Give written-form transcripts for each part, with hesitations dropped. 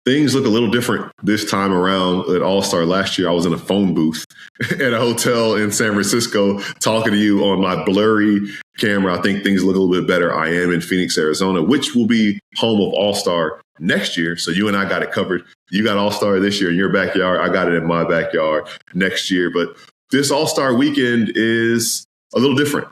things look a little different this time around at All-Star. Last year, I was in a phone booth at a hotel in San Francisco talking to you on my blurry camera. I think things look a little bit better. I am in Phoenix, Arizona, which will be home of All-Star next year. So you and I got it covered. You got All-Star this year in your backyard. I got it in my backyard next year. But this All-Star weekend is a little different.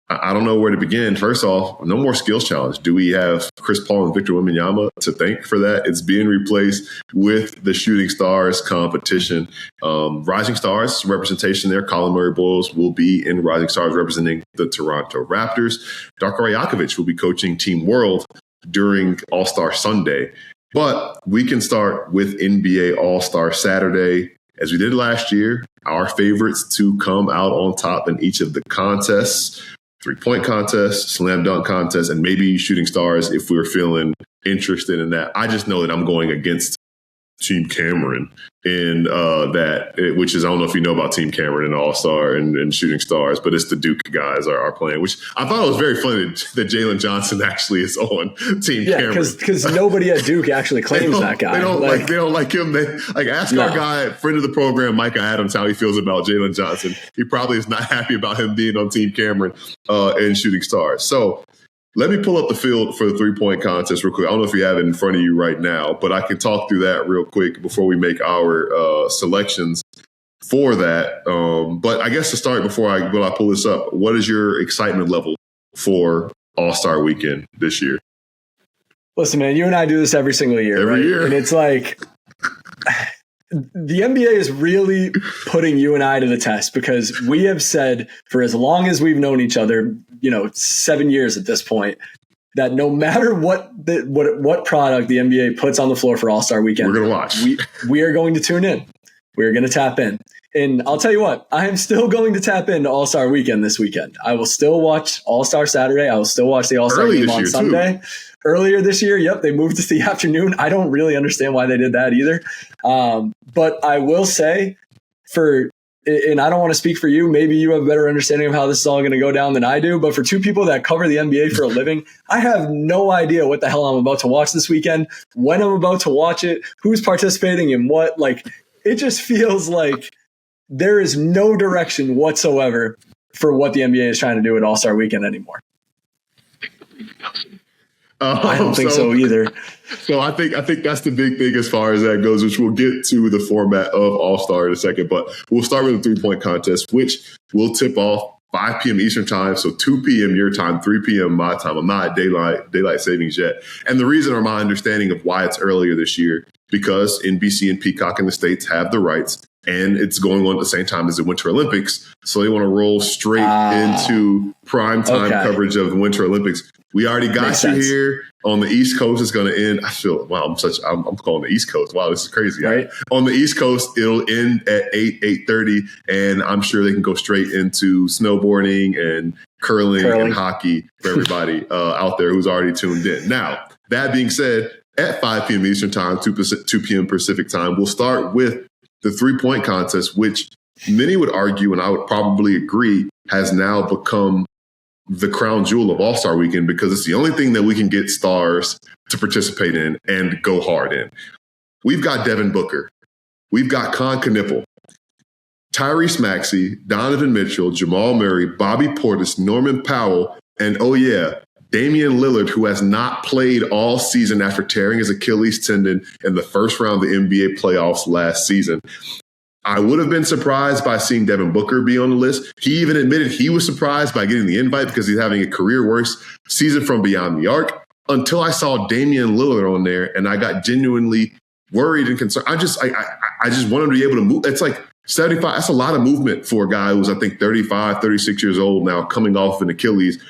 I don't know where to begin. First off, no more skills challenge. Do we have Chris Paul and Victor Wembanyama to thank for that? It's being replaced with the Shooting Stars competition. Rising Stars representation there. Colin Murray-Boyles will be in Rising Stars representing the Toronto Raptors. Darko Rajakovic will be coaching Team World during All-Star Sunday. But we can start with NBA All-Star Saturday. As we did last year, our favorites to come out on top in each of the contests. 3-point contest, slam dunk contest, and maybe Shooting Stars if we're feeling interested in that. I just know that I'm going against Team Cameron in which is, I don't know if you know about Team Cameron and All-Star and Shooting Stars, but it's the Duke guys are playing, which I thought it was very funny that Jalen Johnson actually is on Team Cameron. Because nobody at Duke actually claims that guy. They don't like him. They ask our guy, friend of the program, Micah Adams, how he feels about Jalen Johnson. He probably is not happy about him being on Team Cameron and Shooting Stars. So let me pull up the field for the 3-point contest real quick. I don't know if you have it in front of you right now, but I can talk through that real quick before we make our selections for that. But I guess to start, before I pull this up, what is your excitement level for All-Star Weekend this year? Listen, man, you and I do this every single year. Every year. And it's like the NBA is really putting you and I to the test because we have said for as long as we've known each other, 7 years at this point, that no matter what product the NBA puts on the floor for All-Star Weekend, we're going to watch. We are going to tune in. We're going to tap in. And I'll tell you what, I am still going to tap into All-Star Weekend this weekend. I will still watch All-Star Saturday. I will still watch the All-Star game on Sunday. Earlier this year, yep, they moved it to the afternoon. I don't really understand why they did that either. But I will say and I don't want to speak for you, maybe you have a better understanding of how this is all going to go down than I do, but for two people that cover the NBA for a living, I have no idea what the hell I'm about to watch this weekend, when I'm about to watch it, who's participating in what. Like, it just feels like there is no direction whatsoever for what the NBA is trying to do at All-Star Weekend anymore. I don't think so either. So I think that's the big thing as far as that goes, which we'll get to the format of All-Star in a second. But we'll start with the 3-point contest, which will tip off 5 p.m. Eastern time, so 2 p.m. your time, 3 p.m. my time. I'm not at daylight savings yet. And the reason, or my understanding of why it's earlier this year, because NBC and Peacock in the States have the rights, and it's going on at the same time as the Winter Olympics. So they want to roll straight into primetime coverage of the Winter Olympics. We already got you here on the East Coast. It's going to end. I feel, wow, I'm calling the East Coast. Wow, this is crazy. Right? On the East Coast, it'll end at 8:30, and I'm sure they can go straight into snowboarding and curling. And hockey for everybody out there who's already tuned in. Now, that being said, at 5 p.m. Eastern time, 2 p.m. Pacific time, we'll start with the 3-point contest, which many would argue, and I would probably agree, has now become the crown jewel of All-Star Weekend because it's the only thing that we can get stars to participate in and go hard in. We've got Devin Booker. We've got Con Knipple, Tyrese Maxey, Donovan Mitchell, Jamal Murray, Bobby Portis, Norman Powell, and Damian Lillard, who has not played all season after tearing his Achilles tendon in the first round of the NBA playoffs last season. I would have been surprised by seeing Devin Booker be on the list. He even admitted he was surprised by getting the invite because he's having a career worst season from beyond the arc, until I saw Damian Lillard on there and I got genuinely worried and concerned. I just want him to be able to move. It's like 75. That's a lot of movement for a guy who's, I think, 35, 36 years old now, coming off an Achilles.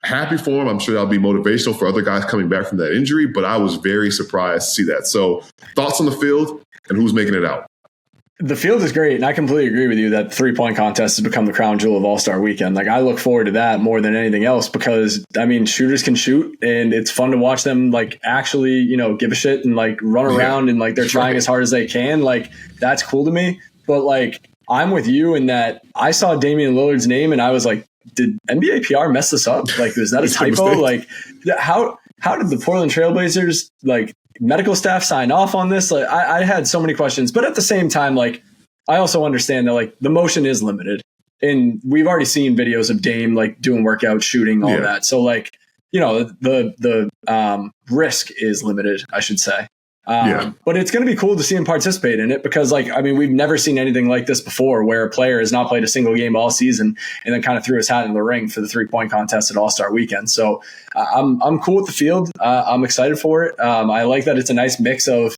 Happy for him. I'm sure that'll be motivational for other guys coming back from that injury, but I was very surprised to see that. So thoughts on the field and who's making it out? The field is great, and I completely agree with you that the 3-point contest has become the crown jewel of All-Star Weekend. Like, I look forward to that more than anything else because, I mean, shooters can shoot, and it's fun to watch them, like, actually, give a shit and, like, run around and, like, they're trying as hard as they can. Like, that's cool to me. But, like, I'm with you in that I saw Damian Lillard's name, and I was like, did NBA PR mess this up? Like, is that a typo? Like, how did the Portland Trailblazers, like, medical staff sign off on this? Like, I had so many questions, but at the same time, like, I also understand that like the motion is limited, and we've already seen videos of Dame like doing workouts, shooting, all that. So like, the risk is limited, I should say. But it's going to be cool to see him participate in it because, like, I mean, we've never seen anything like this before where a player has not played a single game all season and then kind of threw his hat in the ring for the 3-point contest at All-Star Weekend. So I'm cool with the field. I'm excited for it. I like that it's a nice mix of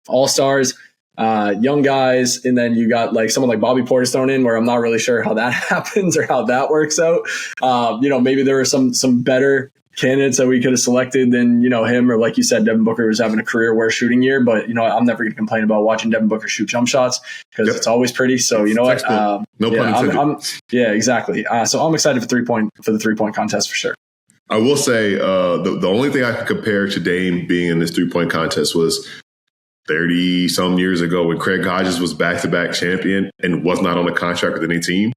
All-Stars, young guys, and then you got like someone like Bobby Portis thrown in, where I'm not really sure how that happens or how that works out. Maybe there are some better candidates that we could have selected than, him, or like you said, Devin Booker was having a career worst shooting year, but I'm never going to complain about watching Devin Booker shoot jump shots because it's always pretty. So you know what? No pun intended. Yeah, exactly. So I'm excited for the 3-point contest for sure. I will say the only thing I could compare to Dame being in this 3-point contest was 30 some years ago when Craig Hodges was back-to-back champion and was not on a contract with any team.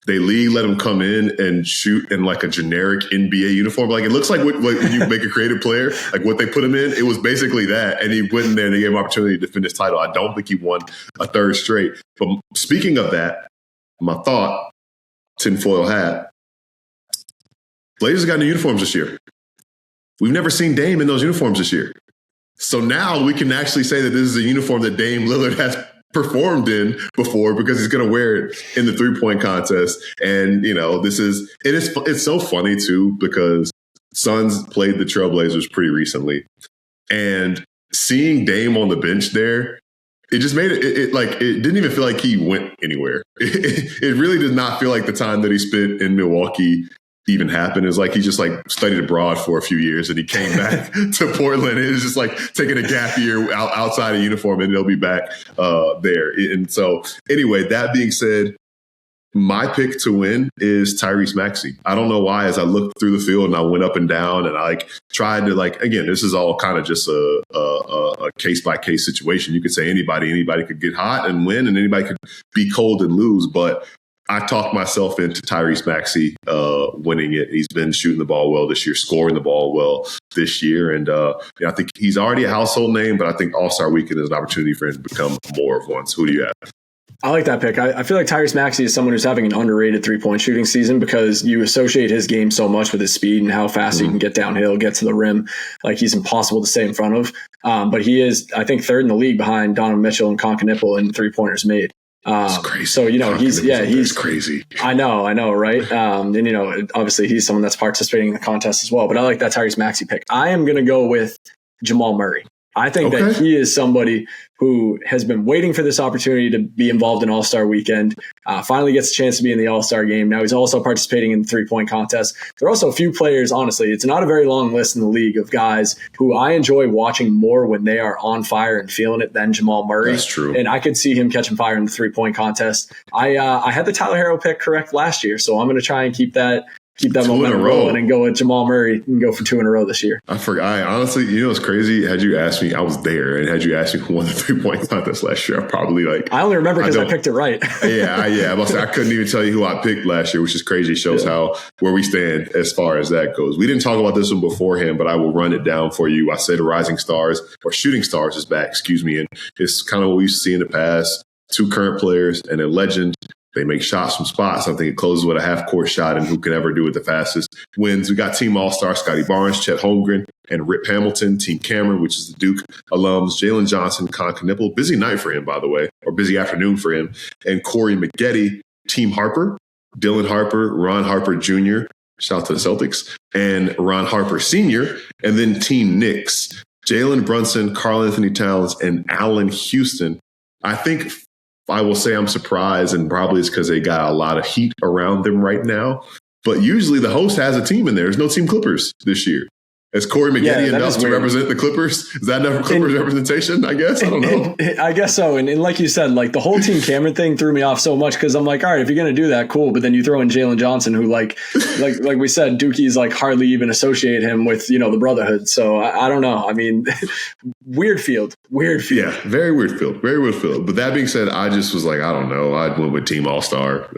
They league let him come in and shoot in like a generic NBA uniform. Like it looks like when you make a creative player, like what they put him in, it was basically that. And he went in there and they gave him opportunity to defend his title. I don't think he won a third straight. But speaking of that, my thought, tinfoil hat, Blazers got new uniforms this year. We've never seen Dame in those uniforms this year. So now we can actually say that this is a uniform that Dame Lillard has performed in before because he's going to wear it in the 3-point contest. And, it's so funny too, because Suns played the Trailblazers pretty recently, and seeing Dame on the bench there, it just made it didn't even feel like he went anywhere. It really did not feel like the time that he spent in Milwaukee even happened. It was like he just like studied abroad for a few years and he came back to Portland. It was just like taking a gap year outside of uniform, and he'll be back there. And so anyway, that being said, my pick to win is Tyrese Maxey. I don't know why. As I looked through the field and I went up and down and I tried to again, this is all kind of just a case by case situation. You could say anybody could get hot and win, and anybody could be cold and lose. But I talked myself into Tyrese Maxey winning it. He's been shooting the ball well this year, scoring the ball well this year. And I think he's already a household name, but I think All-Star Weekend is an opportunity for him to become more of one. So who do you have? I like that pick. I feel like Tyrese Maxey is someone who's having an underrated 3-point shooting season because you associate his game so much with his speed and how fast he can get downhill, get to the rim. Like he's impossible to stay in front of. But he is, I think, third in the league behind Donovan Mitchell and Conca Nipple in 3-pointers made. It's crazy. So, he's crazy. I know, right? And, obviously he's someone that's participating in the contest as well. But I like that Tyrese Maxey pick. I am going to go with Jamal Murray. I think that he is somebody who has been waiting for this opportunity to be involved in All-Star Weekend, finally gets a chance to be in the All-Star game. Now he's also participating in the 3-point contest. There are also a few players, honestly, it's not a very long list in the league of guys who I enjoy watching more when they are on fire and feeling it than Jamal Murray. That's true. And I could see him catching fire in the 3-point contest. I had the Tyler Herro pick correct last year, so I'm going to try and keep that momentum rolling and go with Jamal Murray and go for 2 in a row this year. I forgot. I honestly, it's crazy. Had you asked me, I was there, and had you asked me who won the 3-point contest last year, I probably I only remember because I picked it right. I couldn't even tell you who I picked last year, which is crazy. It shows where we stand as far as that goes. We didn't talk about this one beforehand, but I will run it down for you. I said Rising Stars or Shooting Stars is back, and it's kind of what we used to see in the past. 2 current players and a legend. They make shots from spots. I think it closes with a half-court shot, and who can ever do it the fastest wins. We got Team All-Star Scotty Barnes, Chet Holmgren, and Rip Hamilton. Team Cameron, which is the Duke alums, Jalen Johnson, Conca Nipple. Busy night for him, by the way, or busy afternoon for him. And Corey Maggette, Team Harper, Dylan Harper, Ron Harper Jr., shout out to the Celtics, and Ron Harper Sr., and then Team Knicks, Jalen Brunson, Karl Anthony Towns, and Allen Houston. I think I will say I'm surprised, and probably it's because they got a lot of heat around them right now. But usually the host has a team in there. There's no Team Clippers this year. Is Corey Maggette enough to represent the Clippers? Is that enough Clippers representation? I guess. I don't know. I guess so. And like you said, like the whole Team Cameron thing threw me off so much because I'm like, all right, if you're going to do that, cool. But then you throw in Jalen Johnson, who like we said, Dookie's like hardly even associate him with, the Brotherhood. So I don't know. I mean, weird field. Yeah, very weird field. But that being said, I just was like, I don't know. I went with Team All-Star.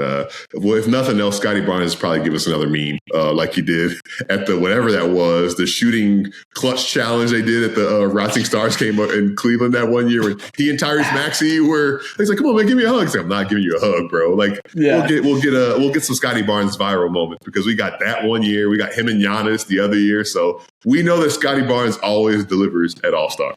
Well, if nothing else, Scotty Barnes probably give us another meme like he did at the whatever that was, the shooting clutch challenge they did at the Rising Stars game in Cleveland that one year. When he and Tyrese Maxey were, he's like, "Come on, man, give me a hug." He's like, "I'm not giving you a hug, bro." Like, we'll get some Scotty Barnes viral moments because we got that one year. We got him and Giannis the other year. So we know that Scotty Barnes always delivers at All-Star.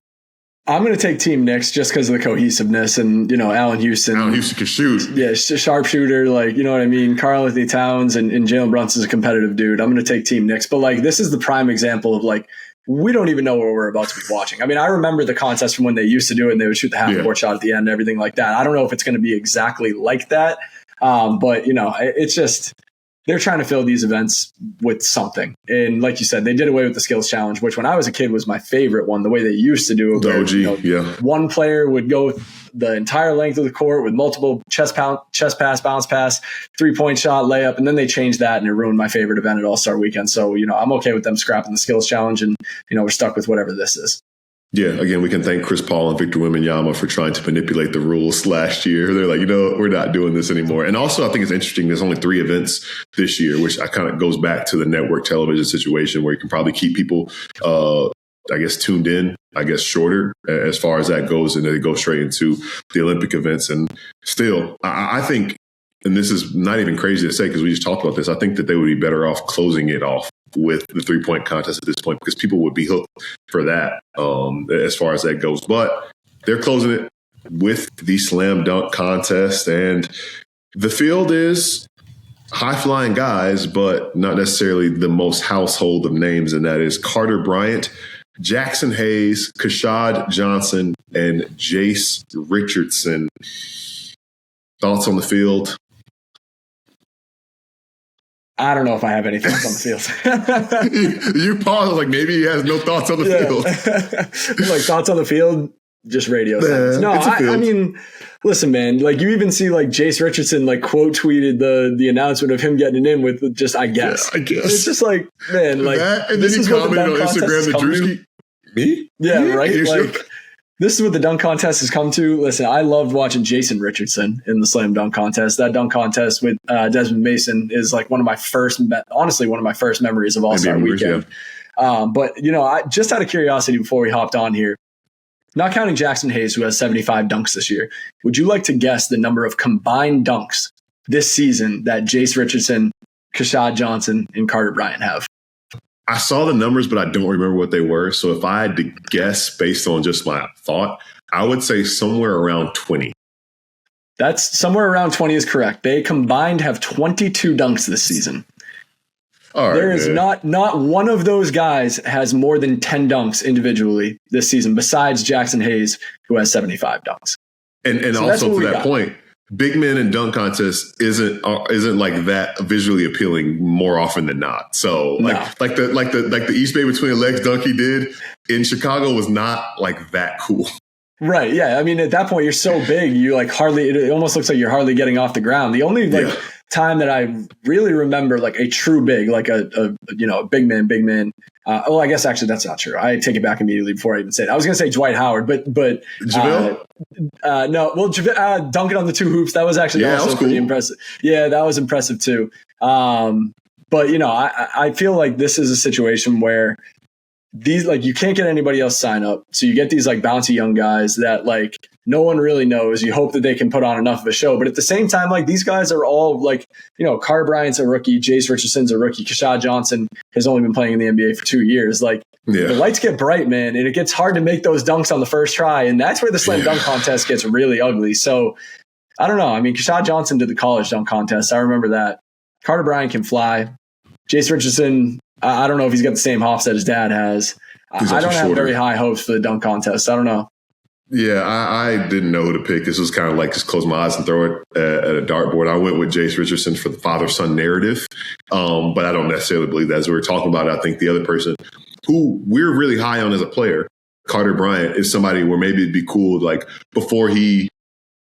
I'm going to take Team Knicks just because of the cohesiveness and, Allen Houston. Allen Houston can shoot. Yeah, sharpshooter, like, you know what I mean? Karl Anthony Towns and Jalen Brunson's a competitive dude. I'm going to take Team Knicks. But, like, this is the prime example of, like, we don't even know what we're about to be watching. I mean, I remember the contest from when they used to do it and they would shoot the half-court shot at the end and everything like that. I don't know if it's going to be exactly like that. But, it's just – they're trying to fill these events with something. And like you said, they did away with the skills challenge, which when I was a kid was my favorite one, the way they used to do it. Where, one player would go the entire length of the court with multiple chest pass, bounce pass, 3-point shot, layup. And then they changed that and it ruined my favorite event at All-Star Weekend. So, I'm okay with them scrapping the skills challenge and, we're stuck with whatever this is. Yeah, again, we can thank Chris Paul and Victor Wembanyama for trying to manipulate the rules last year. They're like, we're not doing this anymore. And also, I think it's interesting. There's only 3 events this year, which kind of goes back to the network television situation where you can probably keep people, tuned in, shorter as far as that goes. And then they go straight into the Olympic events. And still, I think, and this is not even crazy to say because we just talked about this, I think that they would be better off closing it off with the 3-point contest at this point because people would be hooked for that as far as that goes. But they're closing it with the slam dunk contest. And the field is high-flying guys, but not necessarily the most household of names, and that is Carter Bryant, Jackson Hayes, Kashad Johnson, and Jace Richardson. Thoughts on the field? I don't know if I have any thoughts on the field. you paused like maybe he has no thoughts on the field. Like thoughts on the field, just radio. No, I mean, listen, man. Like you even see like Jace Richardson like quote tweeted the announcement of him getting it in with just I guess. Yeah, I guess. And it's just like man, like that, and then he commented on Instagram that Drewski. Me? Yeah, right. Like. This is what the dunk contest has come to. Listen, I loved watching Jason Richardson in the slam dunk contest. That dunk contest with Desmond Mason is like one of my first memories of All-Star Weekend. Yeah. But, just out of curiosity before we hopped on here, not counting Jackson Hayes, who has 75 dunks this year, would you like to guess the number of combined dunks this season that Jace Richardson, Kashad Johnson, and Carter Bryant have? I saw the numbers, but I don't remember what they were. So if I had to guess based on just my thought, I would say somewhere around 20. That's somewhere around 20 is correct. They combined have 22 dunks this season. All right, there is not one of those guys has more than 10 dunks individually this season, besides Jackson Hayes, who has 75 dunks. And so also to that point, big men in dunk contests isn't like that visually appealing more often than not. So like the East Bay between the legs dunk he did in Chicago was not like that cool. Right. Yeah. I mean, at that point you're so big, you like hardly. It almost looks like you're hardly getting off the ground. The only time that I really remember like a true big, like a big man. Well, I guess actually that's not true. I take it back immediately before I even said it. I was going to say Dwight Howard, but JaVale? No. Well, dunking on the 2 hoops, that was actually also pretty impressive. Yeah, that was impressive too. But I feel like this is a situation where these like you can't get anybody else sign up, so you get these like bouncy young guys that like no one really knows. You hope that they can put on enough of a show, but at the same time, like these guys are all like Carter Bryant's a rookie, Jace Richardson's a rookie, Kashad Johnson has only been playing in the NBA for 2 years. Like the lights get bright, man, and it gets hard to make those dunks on the first try, and that's where the slam dunk contest gets really ugly. So I don't know. I mean, Kashad Johnson did the college dunk contest. I remember that. Carter Bryant can fly. Jace Richardson, I don't know if he's got the same hops that his dad has. I don't have very high hopes for the dunk contest. I don't know. Yeah, I didn't know who to pick. This was kind of like just close my eyes and throw it at a dartboard. I went with Jace Richardson for the father-son narrative, but I don't necessarily believe that. As we were talking about, I think the other person who we're really high on as a player, Carter Bryant, is somebody where maybe it'd be cool, like before he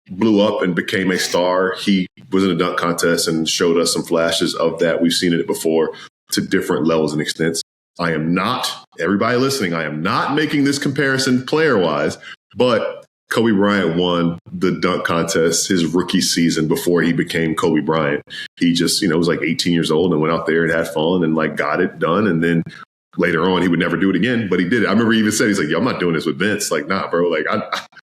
blew up and became a star, he was in a dunk contest and showed us some flashes of that. We've seen it before to different levels and extents. I am not, everybody listening, I am not making this comparison player-wise, but Kobe Bryant won the dunk contest his rookie season before he became Kobe Bryant. He just, was like 18 years old and went out there and had fun and like got it done. And then later on he would never do it again, but he did it. I remember he even said, he's like, yo, I'm not doing this with Vince. Like, nah, bro. Like,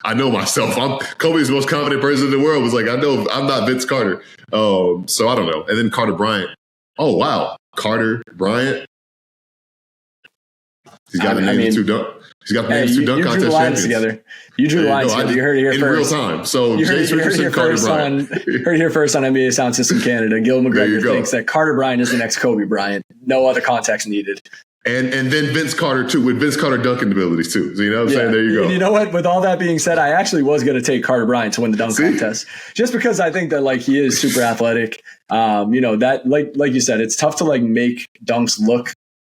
I know myself. I'm Kobe's most confident person in the world. Was like, I know I'm not Vince Carter. So I don't know. And then Carter Bryant. Oh, wow. Carter Bryant. He's got the names two dunk. He's got the names two dunk contest champions. Together. You drew the lines together. You heard it here in first. In real time. So James Richardson, Carter Bryant. Heard it here first on NBA Soundsystem Canada. Gil McGregor thinks that Carter Bryant is the next Kobe Bryant. No other context needed. And then Vince Carter, too, with Vince Carter dunking abilities, too. So you know what I'm saying? There you go. And you know what? With all that being said, I actually was going to take Carter Bryant to win the dunk contest just because I think that, like, he is super athletic. That, like you said, it's tough to, like, make dunks look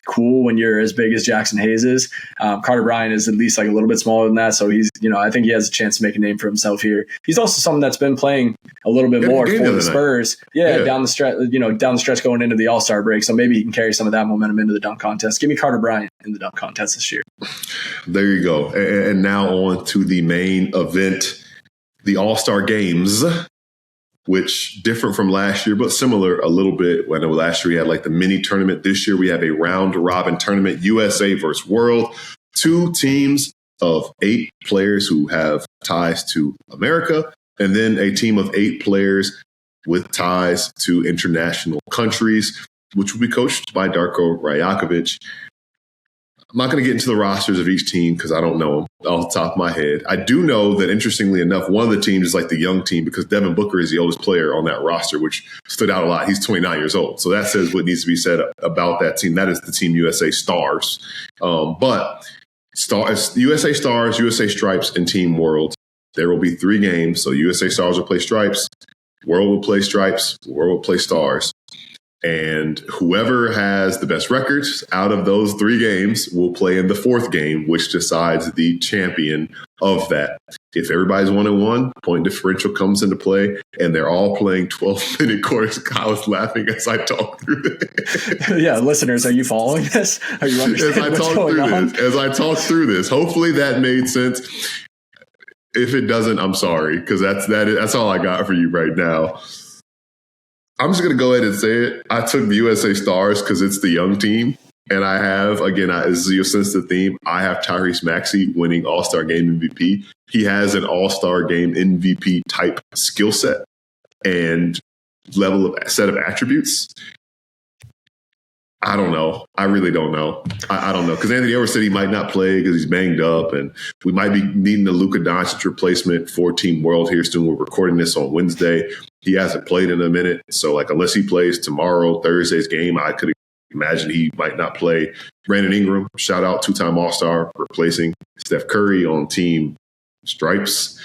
cool when you're as big as Jackson Hayes is. Carter Bryant is at least like a little bit smaller than that. So he's, I think he has a chance to make a name for himself here. He's also someone that's been playing a little bit more for the Spurs. Down the stretch going into the All-Star break. So maybe he can carry some of that momentum into the dunk contest. Give me Carter Bryant in the dunk contest this year. There you go. And now on to the main event, the All-Star games, which different from last year, but similar a little bit. I know last year we had like the mini tournament. This year we have a round robin tournament, USA versus World. 2 teams of 8 players who have ties to America, and then a team of 8 players with ties to international countries, which will be coached by Darko Rajakovic. I'm not going to get into the rosters of each team because I don't know them off the top of my head. I do know that, interestingly enough, one of the teams is like the young team because Devin Booker is the oldest player on that roster, which stood out a lot. He's 29 years old. So that says what needs to be said about that team. That is the Team USA Stars. But USA Stars, USA Stripes, and Team World, there will be 3 games. So USA Stars will play Stripes, World will play Stripes, World will play Stars. And whoever has the best records out of those 3 games will play in the 4th game, which decides the champion of that. If everybody's 1-1, point differential comes into play, and they're all playing 12-minute quarters. I was laughing as I talked through this. Yeah, listeners, are you following this? Are you understanding what's going on? As I talk through this, hopefully that made sense. If it doesn't, I'm sorry, because that's all I got for you right now. I'm just going to go ahead and say it. I took the USA Stars because it's the young team. And I have, again, this is your sense of the theme. I have Tyrese Maxey winning All-Star Game MVP. He has an All-Star Game MVP type skill set and set of attributes. I don't know. I really don't know. I don't know. Because Anthony Edwards said he might not play because he's banged up. And we might be needing a Luka Doncic replacement for Team World here soon. We're recording this on Wednesday. He hasn't played in a minute. So, unless he plays tomorrow, Thursday's game, I could imagine he might not play. Brandon Ingram, shout out, 2-time All-Star, replacing Steph Curry on Team Stripes.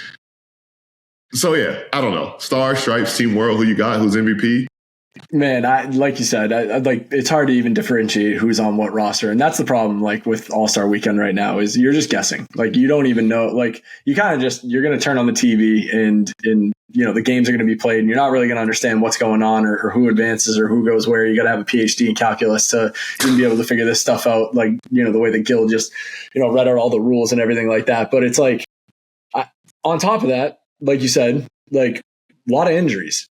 So, yeah, I don't know. Stars, Stripes, Team World, who you got? Who's MVP? Man, like you said, it's hard to even differentiate who's on what roster. And that's the problem, with All-Star Weekend right now, is you're just guessing. You don't even know. You kind of you're going to turn on the TV and the games are going to be played and you're not really going to understand what's going on or who advances or who goes where. You got to have a PhD in calculus to even be able to figure this stuff out. The way that Gil just, read out all the rules and everything like that. But it's on top of that, like you said, a lot of injuries.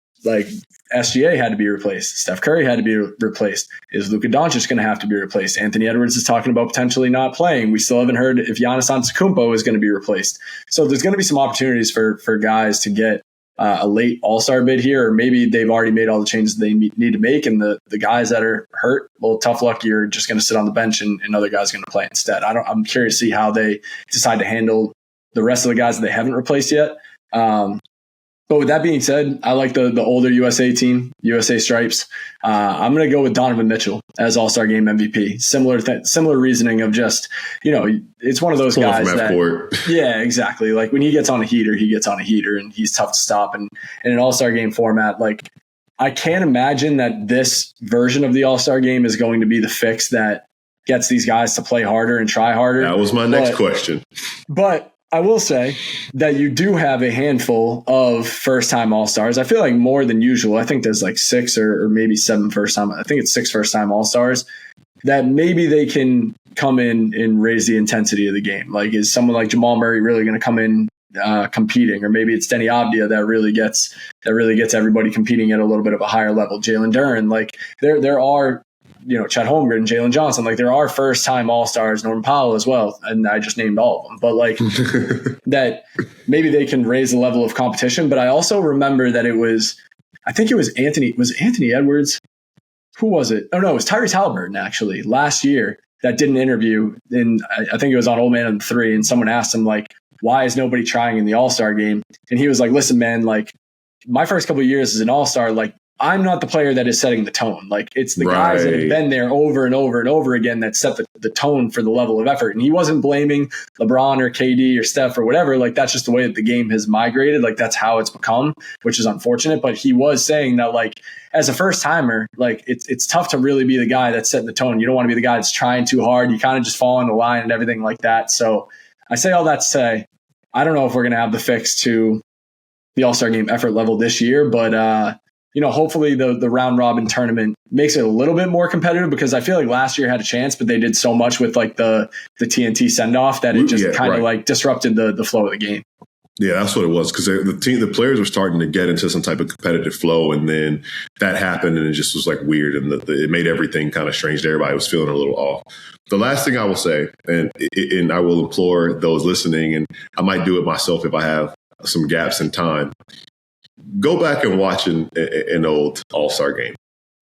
SGA had to be replaced. Steph Curry had to be replaced. Is Luka Doncic going to have to be replaced? Anthony Edwards is talking about potentially not playing. We still haven't heard if Giannis Antetokounmpo is going to be replaced. So there's going to be some opportunities for guys to get a late All-Star bid here, or maybe they've already made all the changes they need to make. And the guys that are hurt, well, tough luck. You're just going to sit on the bench and other guys are going to play instead. I'm curious to see how they decide to handle the rest of the guys that they haven't replaced yet. But with that being said, I like the older USA team, USA Stripes. I'm going to go with Donovan Mitchell as All-Star Game MVP. Similar reasoning of just, it's one of those guys that, yeah, exactly. When he gets on a heater, he gets on a heater, and he's tough to stop. And in an All-Star Game format, I can't imagine that this version of the All-Star Game is going to be the fix that gets these guys to play harder and try harder. That was my next question. But I will say that you do have a handful of first-time All-Stars. I feel like more than usual. I think there's 6 or maybe 7 first-time. I think it's 6 first-time All-Stars that maybe they can come in and raise the intensity of the game. Is someone like Jamal Murray really going to come in competing? Or maybe it's Denny Avdia that really gets everybody competing at a little bit of a higher level. Jalen Duren. There are Chet Holmgren, Jalen Johnson. Like there are first time All-Stars, Norman Powell as well. And I just named all of them. But like that maybe they can raise the level of competition. But I also remember that I think it was Anthony Edwards. Who was it? Oh no, it was Tyrese Halliburton actually last year that did an interview. And I think it was on Old Man and 3. And someone asked him like, why is nobody trying in the All-Star game? And he was like, listen, man, like my first couple of years as an All-Star, like I'm not the player that is setting the tone. Like it's the guys that have been there over and over and over again that set the tone for the level of effort. And he wasn't blaming LeBron or KD or Steph or whatever. Like that's just the way that the game has migrated. Like that's how it's become, which is unfortunate. But he was saying that like as a first timer, like it's tough to really be the guy that's setting the tone. You don't want to be the guy that's trying too hard. You kind of just fall in the line and everything like that. So I say all that to say, I don't know if we're going to have the fix to the All-Star game effort level this year, but hopefully the round robin tournament makes it a little bit more competitive because I feel like last year had a chance, but they did so much with like the TNT send off that it just kind of like disrupted the flow of the game. Yeah, that's what it was because the players were starting to get into some type of competitive flow, and then that happened, and it just was like weird, and it made everything kind of strange. Everybody was feeling a little off. The last thing I will say, and I will implore those listening, and I might do it myself if I have some gaps in time. Go back and watch an old All-Star game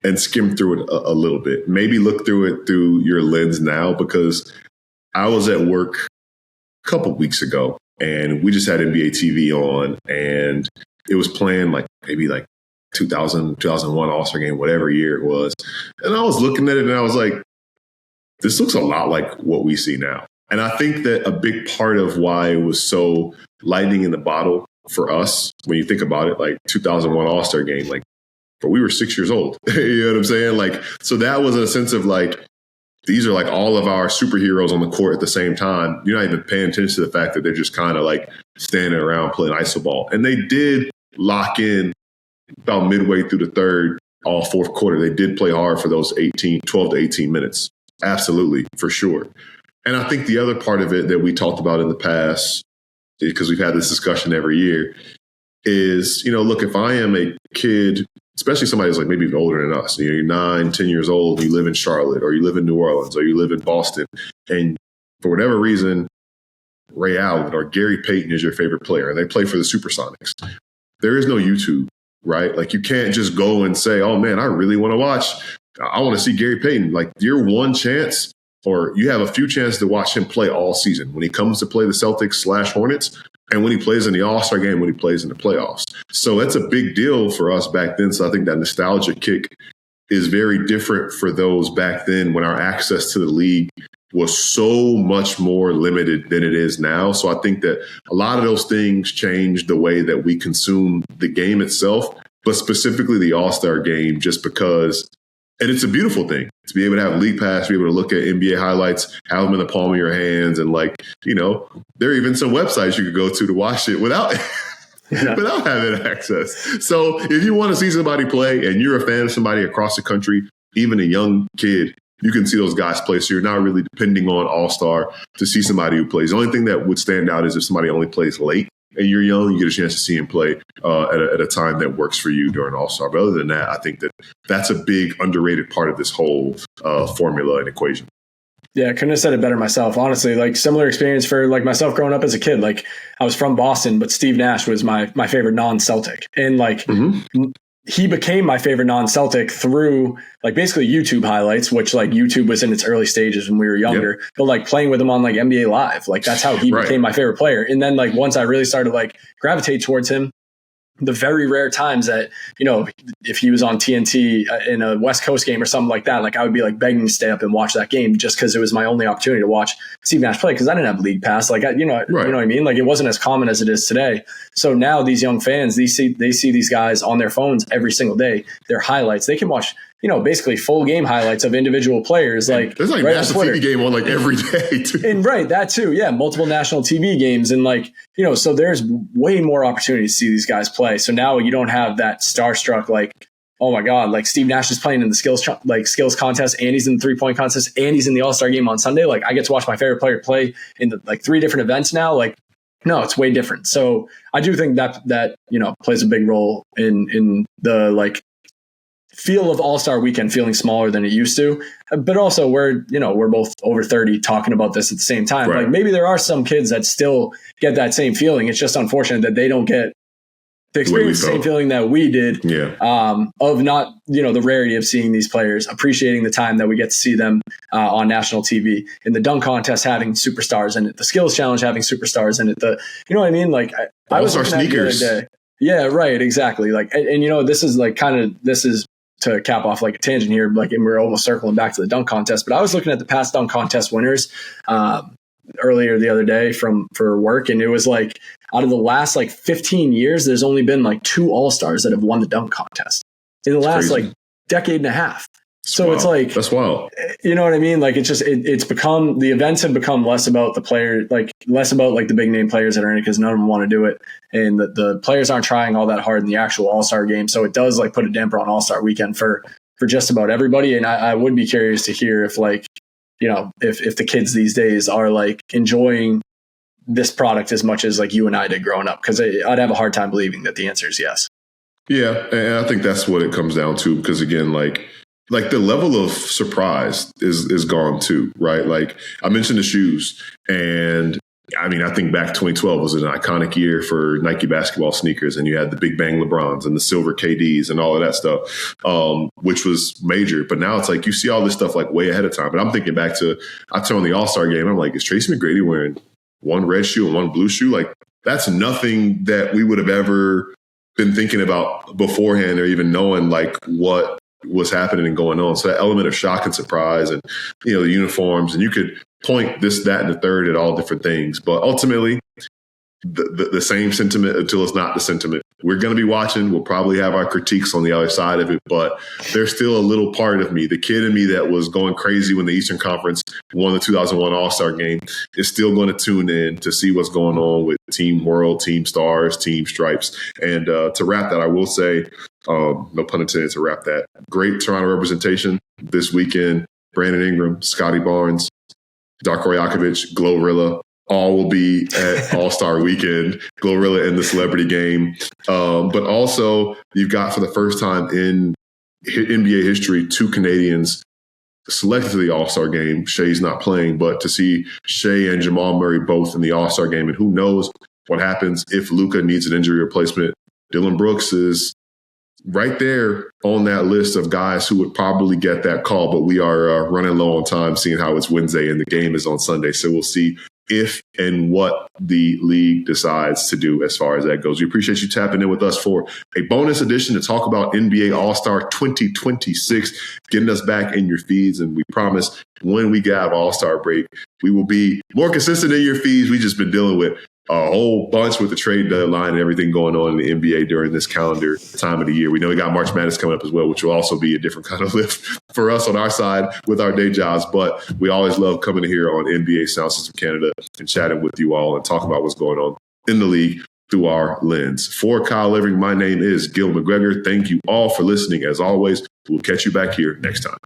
and skim through it a little bit. Maybe look through it through your lens now, because I was at work a couple weeks ago and we just had NBA TV on and it was playing like maybe like 2000, 2001 All-Star game, whatever year it was. And I was looking at it and I was like, this looks a lot like what we see now. And I think that a big part of why it was so lightning in the bottle for us, when you think about it, like 2001 All-Star game, like, but we were 6 years old. You know what I'm saying? Like, so that was a sense of like, these are like all of our superheroes on the court at the same time. You're not even paying attention to the fact that they're just kind of like standing around playing iso ball. And they did lock in about midway through the third, all fourth quarter. They did play hard for those 12 to 18 minutes. Absolutely, for sure. And I think the other part of it that we talked about in the past, because we've had this discussion every year, is, look, if I am a kid, especially somebody who's like maybe even older than us, you're 9, 10 years old, you live in Charlotte or you live in New Orleans or you live in Boston, and for whatever reason, Ray Allen or Gary Payton is your favorite player and they play for the Supersonics. There is no YouTube, right? Like you can't just go and say, oh man, I really want to watch. I want to see Gary Payton. Like your one chance, or you have a few chances to watch him play all season when he comes to play the Celtics/Hornets and when he plays in the All-Star game, when he plays in the playoffs. So that's a big deal for us back then. So I think that nostalgia kick is very different for those back then when our access to the league was so much more limited than it is now. So I think that a lot of those things changed the way that we consume the game itself, but specifically the All-Star game, just because. And it's a beautiful thing to be able to have League Pass, be able to look at NBA highlights, have them in the palm of your hands. And like, there are even some websites you could go to watch it without having access. So if you want to see somebody play and you're a fan of somebody across the country, even a young kid, you can see those guys play. So you're not really depending on All-Star to see somebody who plays. The only thing that would stand out is if somebody only plays late and you're young, you get a chance to see him play at a time that works for you during All-Star. But other than that, I think that's a big underrated part of this whole formula and equation. Yeah, I couldn't have said it better myself. Honestly, like similar experience for like myself growing up as a kid. Like I was from Boston, but Steve Nash was my favorite non-Celtic. And like he became my favorite non-Celtic through like basically YouTube highlights, which like YouTube was in its early stages when we were younger, but like playing with him on like NBA Live, like that's how he became my favorite player. And then like once I really started like gravitate towards him, the very rare times that, if he was on TNT in a West Coast game or something like that, like I would be like begging to stay up and watch that game just because it was my only opportunity to watch Steve Nash play because I didn't have League Pass. Like, you know what I mean? Like it wasn't as common as it is today. So now these young fans, they see these guys on their phones every single day, their highlights. They can watch basically full game highlights of individual players. Like there's like national TV game on like every day too. And that too. Yeah. Multiple national TV games. And like, so there's way more opportunity to see these guys play. So now you don't have that starstruck, like, oh my God, like Steve Nash is playing in the skills contest and he's in the 3-point contest and he's in the All-Star game on Sunday. Like I get to watch my favorite player play in the like 3 different events now. Like, no, it's way different. So I do think that plays a big role in the like feel of All-Star Weekend feeling smaller than it used to. But also we're both over 30 talking about this at the same time. Right. Like maybe there are some kids that still get that same feeling. It's just unfortunate that they don't get to experience the same feeling that we did, of not, the rarity of seeing these players, appreciating the time that we get to see them on national TV, in the dunk contest having superstars in it, the skills challenge having superstars in it, you know what I mean? Like I was looking at the other day. Yeah, right. Exactly. Like, and this is like this is to cap off like a tangent here, like, and we're almost circling back to the dunk contest, but I was looking at the past dunk contest winners, earlier the other day for work. And it was like, out of the last like 15 years, there's only been like 2 All-Stars that have won the dunk contest in the last like decade and a half. So it's like, that's wild. You know what I mean? Like it's become, the events have become less about the player, like less about like the big name players that are in it, because none of them want to do it. And the players aren't trying all that hard in the actual All-Star game. So it does like put a damper on All-Star Weekend for just about everybody. And I would be curious to hear if like, if the kids these days are like enjoying this product as much as like you and I did growing up, because I'd have a hard time believing that the answer is yes. Yeah. And I think that's what it comes down to, because again, like the level of surprise is gone too, right? Like I mentioned the shoes, and I mean, I think back 2012 was an iconic year for Nike basketball sneakers, and you had the Big Bang LeBrons and the silver KDs and all of that stuff, which was major. But now it's like you see all this stuff like way ahead of time. But I'm thinking back to, I turned on the All-Star game, I'm like, is Tracy McGrady wearing one red shoe and one blue shoe? Like that's nothing that we would have ever been thinking about beforehand, or even knowing like what was happening and going on. So that element of shock and surprise, and the uniforms, and you could point this, that, and the third at all different things. But ultimately, the same sentiment until it's not the sentiment. We're going to be watching. We'll probably have our critiques on the other side of it, but there's still a little part of me, the kid in me that was going crazy when the Eastern Conference won the 2001 All-Star game, is still going to tune in to see what's going on with Team World, Team Stars, Team Stripes. And to wrap that, I will say, no pun intended, to wrap that, great Toronto representation this weekend. Brandon Ingram, Scotty Barnes, Darko Rajakovic, Glorilla, all will be at All-Star Weekend. Glorilla in the celebrity game. But also, you've got, for the first time in NBA history, 2 Canadians selected to the All-Star game. Shea's not playing, but to see Shea and Jamal Murray both in the All-Star game, and who knows what happens if Luka needs an injury replacement. Dylan Brooks is right there on that list of guys who would probably get that call, but we are running low on time, seeing how it's Wednesday and the game is on Sunday. So we'll see if and what the league decides to do as far as that goes. We appreciate you tapping in with us for a bonus edition to talk about NBA All-Star 2026, getting us back in your feeds. And we promise when we get out of All-Star break, we will be more consistent in your feeds. We've just been dealing with a whole bunch with the trade deadline and everything going on in the NBA during this calendar time of the year. We know we got March Madness coming up as well, which will also be a different kind of lift for us on our side with our day jobs. But we always love coming here on NBA Soundsystem Canada and chatting with you all and talking about what's going on in the league through our lens. For Kyle Levering, my name is Gil McGregor. Thank you all for listening. As always, we'll catch you back here next time.